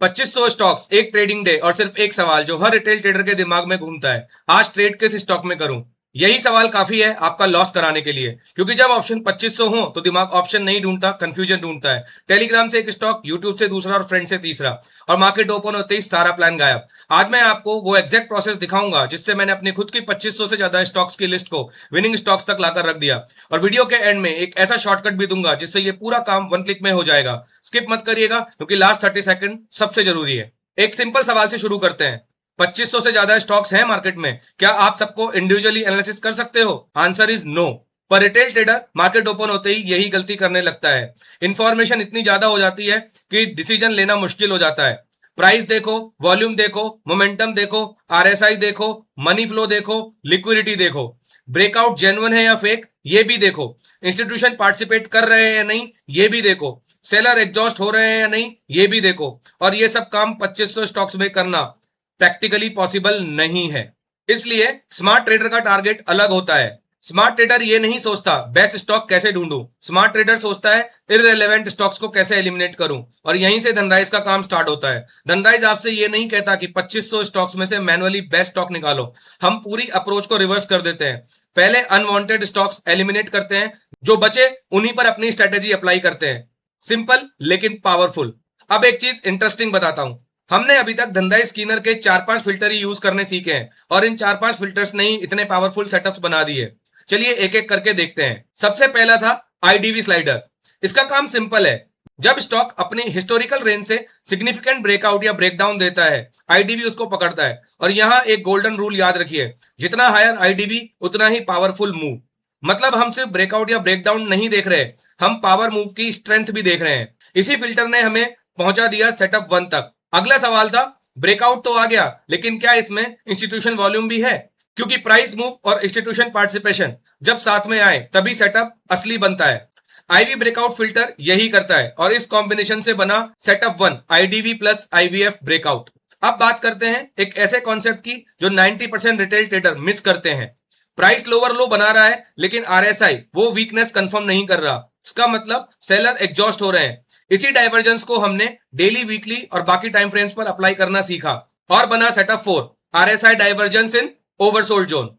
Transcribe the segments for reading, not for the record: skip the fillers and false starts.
2500 stocks, एक trading day और सिर्फ एक सवाल जो हर रिटेल ट्रेडर के दिमाग में घूमता है, आज ट्रेड किस स्टॉक में करूं? यही सवाल काफी है आपका लॉस कराने के लिए, क्योंकि जब ऑप्शन 2500 हो तो दिमाग ऑप्शन नहीं ढूंढता, कंफ्यूजन ढूंढता है। टेलीग्राम से एक स्टॉक, यूट्यूब से दूसरा और फ्रेंड से तीसरा, और मार्केट ओपन होते ही सारा प्लान गायब। आज मैं आपको वो एग्जैक्ट प्रोसेस दिखाऊंगा जिससे मैंने अपनी खुद की 2500 से ज्यादा स्टॉक्स की लिस्ट को विनिंग स्टॉक्स तक लाकर रख दिया। और वीडियो के एंड में एक ऐसा शॉर्टकट भी दूंगा जिससे ये पूरा काम वन क्लिक में हो जाएगा। स्किप मत करिएगा, क्योंकि लास्ट 30 सेकंड सबसे जरूरी है। एक सिंपल सवाल से शुरू करते हैं। 2500 से ज्यादा स्टॉक्स हैं मार्केट में, क्या आप सबको इंडिविजुअली एनालिसिस कर सकते हो? Answer is no. पर रिटेल ट्रेडर मार्केट ओपन होते ही यही गलती करने लगता है। इंफॉर्मेशन इतनी ज्यादा हो जाती है कि डिसीजन लेना मुश्किल हो जाता है। प्राइस देखो, वॉल्यूम देखो, मोमेंटम देखो, आरएसआई देखो, मनी फ्लो देखो, लिक्विडिटी देखो, ब्रेकआउट जेन्युइन है या फेक ये भी देखो, इंस्टीट्यूशन पार्टिसिपेट कर रहे हैं या नहीं ये भी देखो, सेलर एग्जॉस्ट हो रहे हैं या नहीं ये भी देखो। और ये सब काम 2500 स्टॉक्स में करना प्रैक्टिकली पॉसिबल नहीं है। इसलिए स्मार्ट ट्रेडर का टारगेट अलग होता है। स्मार्ट ट्रेडर ये नहीं सोचता बेस्ट स्टॉक कैसे ढूंढूं, स्मार्ट ट्रेडर सोचता है इररिलेवेंट स्टॉक्स को कैसे एलिमिनेट करूं। और यहीं से धनराइज का काम स्टार्ट होता है। धनराइज आपसे ये नहीं कहता कि 2500 स्टॉक्स में से मैनुअली बेस्ट स्टॉक निकालो। हम पूरी अप्रोच को रिवर्स कर देते हैं। पहले अनवांटेड स्टॉक्स एलिमिनेट करते हैं, जो बचे उन्हीं पर अपनी स्ट्रेटेजी अप्लाई करते हैं। सिंपल लेकिन पावरफुल। अब एक चीज इंटरेस्टिंग बताता हूं। हमने अभी तक धनराइज स्कैनर के 4-5 फिल्टर ही यूज करने सीखे हैं, और इन 4-5 फिल्टर्स ने ही इतने पावरफुल सेटअप्स बना दिए। चलिए एक एक करके देखते हैं। सबसे पहला था आईडीवी स्लाइडर। इसका काम सिंपल है। जब स्टॉक अपनी हिस्टोरिकल रेंज से सिग्निफिकेंट ब्रेकआउट या ब्रेकडाउन देता है, आईडीवी उसको पकड़ता है। और यहां एक गोल्डन रूल याद रखिए, जितना हायर आईडीवी उतना ही पावरफुल मूव। मतलब हम सिर्फ ब्रेकआउट या ब्रेकडाउन नहीं देख रहे, हम पावर मूव की स्ट्रेंथ भी देख रहे हैं। इसी फिल्टर ने हमें पहुंचा दिया सेटअप 1 तक। अगला सवाल था, ब्रेकआउट तो आ गया, लेकिन क्या इसमें इंस्टीट्यूशन वॉल्यूम भी है? क्योंकि प्राइस मूव और इंस्टीट्यूशन पार्टिसिपेशन जब साथ में आए तभी सेटअप असली बनता है। आईवी ब्रेकआउट फिल्टर यही करता है, और इस कॉम्बिनेशन से बना setup 1 IDV plus IVF breakout. अब बात करते हैं एक ऐसे कॉन्सेप्ट की जो 90% रिटेल ट्रेडर मिस करते हैं। प्राइस लोअर लो बना रहा है, लेकिन आरएसआई वो वीकनेस कंफर्म नहीं कर रहा। इसका मतलब सेलर एग्जॉस्ट हो रहे हैं। इसी डाइवर्जेंस को हमने डेली, वीकली और बाकी टाइम फ्रेम्स पर अप्लाई करना सीखा, और बना सेटअप 4 आरएसआई डाइवर्जेंस इन ओवरसोल्ड जोन।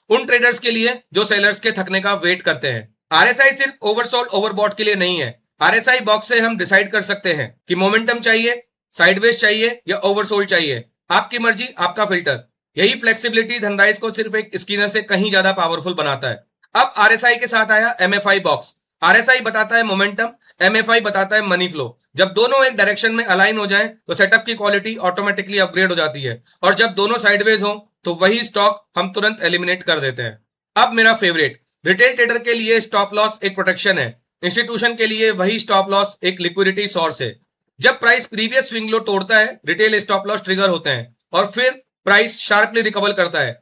उन ट्रेडर्स के लिए जो सेलर्स के थकने का वेट करते हैं। आरएसआई सिर्फ ओवरसोल्ड ओवरबॉट के लिए नहीं है। आरएसआई बॉक्स से हम डिसाइड कर सकते हैं कि मोमेंटम चाहिए, साइडवेज चाहिए या ओवरसोल्ड चाहिए। आपकी मर्जी, आपका फिल्टर। यही फ्लेक्सिबिलिटी धनराइज को सिर्फ एक स्कैनर से कहीं ज्यादा पावरफुल बनाता है। अब आरएसआई के साथ आया एमएफआई बॉक्स। आरएसआई बताता है मोमेंटम, एमएफआई बताता है मनी फ्लो। जब दोनों एक डायरेक्शन में अलाइन हो जाएं, तो सेटअप की क्वालिटी ऑटोमेटिकली अपग्रेड हो जाती है। और जब दोनों साइडवेज हो तो वही स्टॉक हम तुरंत एलिमिनेट कर देते हैं। अब मेरा फेवरेट, रिटेल ट्रेडर के लिए स्टॉप लॉस एक प्रोटेक्शन है, इंस्टीट्यूशन के लिए वही स्टॉप लॉस एक लिक्विडिटी सोर्स है। जब प्राइस प्रीवियस स्विंग लो तोड़ता है, रिटेल स्टॉप लॉस ट्रिगर होते हैं, और फिर प्राइस शार्पली रिकवर करता है।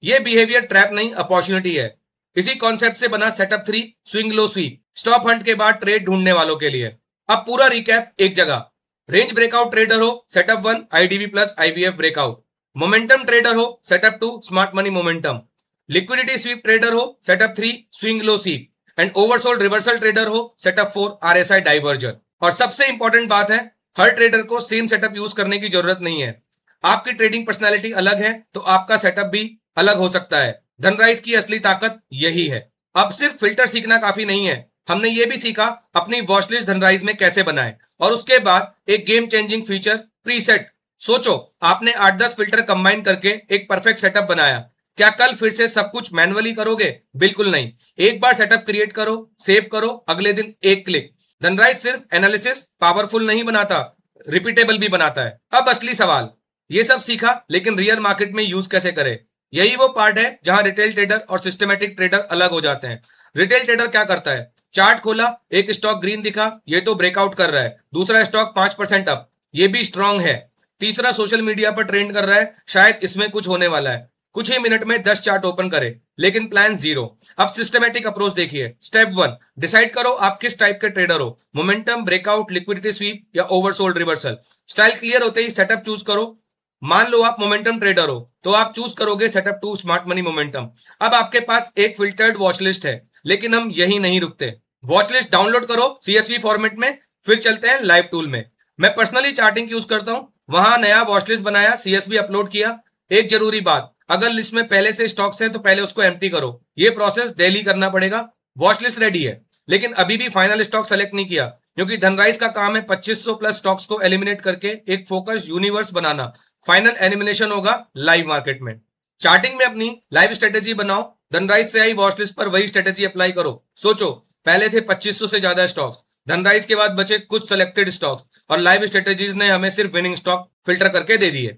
यह बिहेवियर ट्रैप नहीं, अपॉर्चुनिटी है। इसी कॉन्सेप्ट से बना setup 3 swing low sweep, stop hunt के बाद ट्रेड ढूंढने वालों के लिए। अब पूरा रिकैप एक जगह। रेंज ब्रेकआउट ट्रेडर हो, setup 1 IDV plus IVF breakout. Momentum trader हो, setup 2 smart money momentum. Liquidity sweep trader हो, setup 3 swing low sweep. And oversold reversal trader हो, सेटअप 4 आरएसआई डाइवर्जन। और सबसे इंपॉर्टेंट बात है, हर ट्रेडर को सेम सेटअप यूज करने की जरूरत नहीं है। आपकी ट्रेडिंग पर्सनैलिटी अलग है, तो आपका सेटअप भी अलग हो सकता है। धनराइज की असली ताकत यही है। अब सिर्फ फिल्टर सीखना काफी नहीं है, हमने ये भी सीखा अपनी वॉच लिस्ट धनराइज में कैसे बनाएं। और उसके बाद एक गेम चेंजिंग फीचर, प्रीसेट। सोचो, आपने 8-10 फिल्टर कंबाइन करके एक परफेक्ट सेटअप बनाया। क्या कल फिर से सब कुछ मैनुअली करोगे? बिल्कुल नहीं। एक बार सेटअप क्रिएट करो, सेव करो, अगले दिन एक क्लिक। धनराइज सिर्फ एनालिसिस पावरफुल नहीं बनाता, रिपीटेबल भी बनाता है। अब असली सवाल, ये सब सीखा, लेकिन रियल मार्केट में यूज कैसे करें? यही वो पार्ट है जहां रिटेल ट्रेडर और सिस्टमैटिक ट्रेडर अलग हो जाते हैं। रिटेल ट्रेडर क्या करता है? चार्ट खोला, एक स्टॉक ग्रीन दिखा, ये तो ब्रेकआउट कर रहा है। दूसरा स्टॉक 5% अप, ये भी स्ट्रांग है। तीसरा सोशल मीडिया पर ट्रेंड कर रहा है, शायद इसमें कुछ होने वाला है। कुछ ही मिनट में 10 चार्ट ओपन करे, लेकिन प्लान जीरो। अब सिस्टमैटिक अप्रोच देखिए। स्टेप 1, डिसाइड करो आप किस टाइप के ट्रेडर हो, मोमेंटम, ब्रेकआउट, लिक्विडिटी स्वीप या ओवरसोल्ड रिवर्सल। स्टाइल क्लियर होते ही सेटअप चूज करो। मान लो आप मोमेंटम ट्रेडर हो, तो आप चूज करोगे सेटअप 2 स्मार्ट मनी मोमेंटम। अब आपके पास एक फिल्टर्ड वॉच लिस्ट है, लेकिन हम यही नहीं रुकते। वॉच लिस्ट डाउनलोड करो सीएसवी फॉर्मेट में, फिर चलते हैं लाइव टूल में। मैं पर्सनली चार्टिंग यूज करता हूं, वहां नया वॉच लिस्ट बनाया, सीएसवी अपलोड किया। एक जरूरी बात, अगर लिस्ट में पहले से स्टॉक्स हैं तो पहले उसको एम्प्टी करो। ये प्रोसेस डेली करना पड़ेगा। वॉच लिस्ट रेडी है लेकिन अभी भी फाइनल स्टॉक सेलेक्ट नहीं किया, क्योंकि धनराइज का काम है 2500 प्लस स्टॉक्स को एलिमिनेट करके एक फोकस यूनिवर्स बनाना। फाइनल एलिमिनेशन होगा लाइव मार्केट में। चार्टिंग में अपनी लाइव स्ट्रेटेजी बनाओ, धनराइज से आई वॉच लिस्ट पर वही स्ट्रेटेजी अप्लाई करो। सोचो, पहले थे 2500 से ज्यादा स्टॉक्स, धनराइज के बाद बचे कुछ सिलेक्टेड स्टॉक्स, और लाइव स्ट्रेटेजीज ने हमें सिर्फ विनिंग स्टॉक फिल्टर करके दे दिए।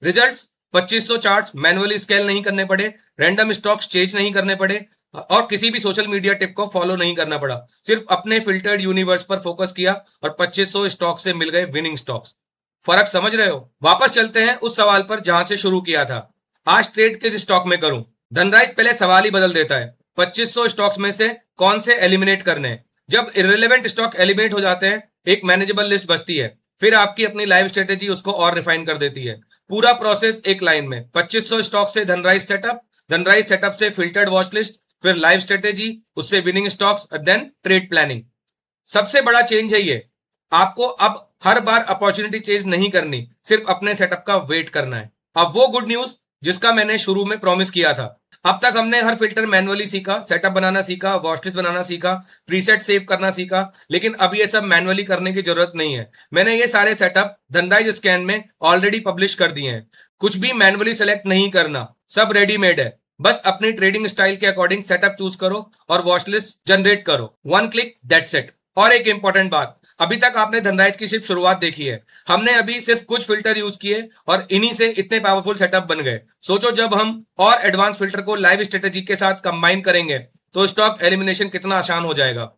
रिजल्ट्स 2500 चार्ट्स मैनुअली स्केल नहीं करने पड़े, रैंडम स्टॉक्स चेंज नहीं करने पड़े, और किसी भी सोशल मीडिया टिप को फॉलो नहीं करना पड़ा। सिर्फ अपने फिल्टर्ड यूनिवर्स पर फोकस किया और 2500 स्टॉक से मिल गए विनिंग स्टॉक्स। फर्क समझ रहे हो? वापस चलते हैं उस सवाल पर जहां से शुरू किया था। आज ट्रेड किस स्टॉक में करूं? धनराइज पहले सवाल ही बदल देता है, 2500 स्टॉक्स में से कौन से एलिमिनेट करने हैं। जब इररिलेवेंट स्टॉक एलिमिनेट हो जाते हैं, एक मैनेजेबल लिस्ट बचती है। फिर आपकी अपनी लाइव स्ट्रेटेजी उसको और रिफाइन कर देती है। पूरा प्रोसेस एक लाइन में, 2500 स्टॉक से धनराइज सेटअप, धनराइज सेटअप से फिल्टर्ड वॉच लिस्ट, फिर लाइव स्ट्रेटेजी, उससे winning stocks, then trade planning. सबसे बड़ा चेंज है ये, आपको अब हर बार अपॉर्चुनिटी चेंज नहीं करनी, सिर्फ अपने सेटअप का वेट करना है। अब वो गुड न्यूज जिसका मैंने शुरू में प्रॉमिस किया था। अब तक हमने हर फिल्टर मैनुअली सीखा, सेटअप बनाना सीखा, वॉचलिस्ट बनाना सीखा, प्रीसेट सेव करना सीखा, लेकिन अब ये सब मैनुअली करने की जरूरत नहीं है। मैंने ये सारे सेटअप धनराइज स्कैन में ऑलरेडी पब्लिश कर दिए हैं। कुछ भी मैनुअली सेलेक्ट नहीं करना, सब रेडीमेड है। बस अपनी ट्रेडिंग स्टाइल के अकॉर्डिंग सेटअप चूज करो और वॉच लिस्ट जनरेट करो। One click, that's it. और एक इंपॉर्टेंट बात, अभी तक आपने धनराइज की सिर्फ शुरुआत देखी है। हमने अभी सिर्फ कुछ फिल्टर यूज किए और इन्हीं से इतने पावरफुल सेटअप बन गए। सोचो, जब हम और एडवांस फिल्टर को लाइव स्ट्रेटेजी के साथ कंबाइन करेंगे तो स्टॉक एलिमिनेशन कितना आसान हो जाएगा।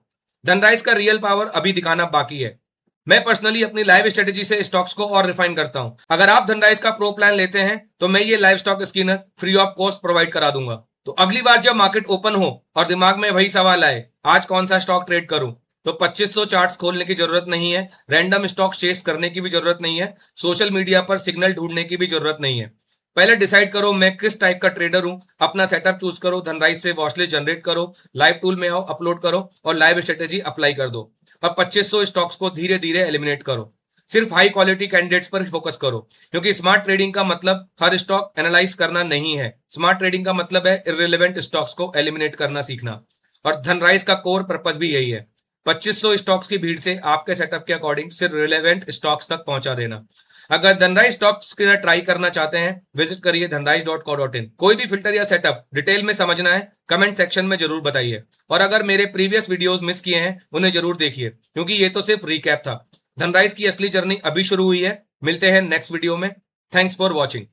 धनराइज का रियल पावर अभी दिखाना बाकी है। मैं पर्सनली अपनी लाइव स्ट्रेटेजी से स्टॉक्स को और रिफाइन करता हूं। अगर आप धनराइज का प्रो प्लान लेते हैं तो मैं ये live stock scanner free of cost provide करा दूंगा। तो अगली बार जब मार्केट ओपन हो और दिमाग में वही सवाल आए, आज कौन सा स्टॉक ट्रेड करूं, तो 2500 चार्ट्स खोलने की जरूरत नहीं है, रैंडम स्टॉक चेस करने की भी जरूरत नहीं है, सोशल मीडिया पर सिग्नल ढूंढने की भी जरूरत नहीं है। पहले डिसाइड करो मैं किस टाइप का ट्रेडर हूं, अपना सेटअप चूज करो, धनराइज से वॉचलिस्ट जनरेट करो, लाइव टूल में आओ, अपलोड करो और लाइव स्ट्रेटेजी अप्लाई कर दो और 2500 स्टॉक्स को धीरे धीरे एलिमिनेट करो। सिर्फ हाई क्वालिटी कैंडिडेट्स पर फोकस करो, क्योंकि स्मार्ट ट्रेडिंग का मतलब हर स्टॉक एनालाइज करना नहीं है। स्मार्ट ट्रेडिंग का मतलब है इररिलेवेंट स्टॉक्स को एलिमिनेट करना सीखना। और धनराइज का कोर पर्पस भी यही है, 2500 स्टॉक्स की भीड़ से आपके सेटअप के अकॉर्डिंग सिर्फ रिलेवेंट स्टॉक्स तक पहुंचा देना। अगर धनराइज स्टॉक स्कैनर ट्राई करना चाहते हैं, विजिट करिए dhanraj.co.in। कोई भी फिल्टर या सेटअप डिटेल में समझना है, कमेंट सेक्शन में जरूर बताइए। और अगर मेरे प्रीवियस वीडियोस मिस किए हैं उन्हें जरूर देखिए, क्योंकि ये तो सिर्फ रिकैप था। धनराइज की असली जर्नी अभी शुरू हुई है। मिलते हैं नेक्स्ट वीडियो में। Thanks for watching.